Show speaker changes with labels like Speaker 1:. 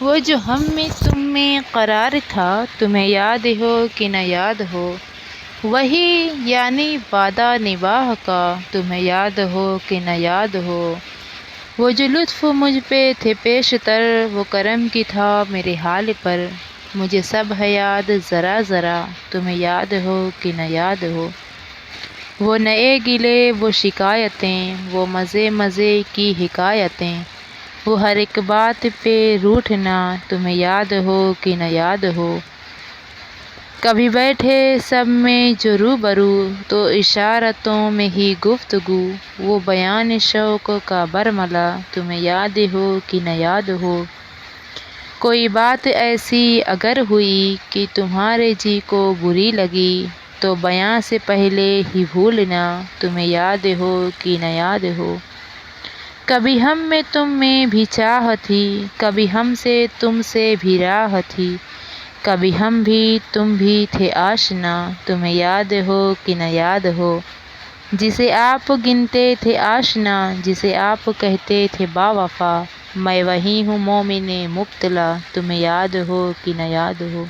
Speaker 1: وہ جو ہم میں تم میں قرار تھا، تمہیں یاد ہو کہ نہ یاد ہو، وہی یعنی وعدہ نباہ کا، تمہیں یاد ہو کہ نہ یاد ہو۔ وہ جو لطف مجھ پہ تھے پیشتر، وہ کرم کی تھا میرے حال پر، مجھے سب ہے یاد ذرا ذرا، تمہیں یاد ہو کہ نہ یاد ہو۔ وہ نئے گلے، وہ شکایتیں، وہ مزے مزے کی حکایتیں، وہ ہر ایک بات پہ روٹھنا، تمہیں یاد ہو کہ نہ یاد ہو۔ کبھی بیٹھے سب میں جو روبرو، تو اشارتوں میں ہی گفتگو، وہ بیان شوق کا برملا، تمہیں یاد ہو کہ نہ یاد ہو۔ کوئی بات ایسی اگر ہوئی کہ تمہارے جی کو بری لگی، تو بیاں سے پہلے ہی بھولنا، تمہیں یاد ہو کہ نہ یاد ہو۔ کبھی ہم میں تم میں بھی چاہ تھی، کبھی ہم سے تم سے بھی راہ تھی، کبھی ہم بھی تم بھی تھے آشنا، تمہیں یاد ہو کہ نہ یاد ہو۔ جسے آپ گنتے تھے آشنا، جسے آپ کہتے تھے با وفا، میں وہی ہوں مومن مبتلا، تمہیں یاد ہو کہ نہ یاد ہو۔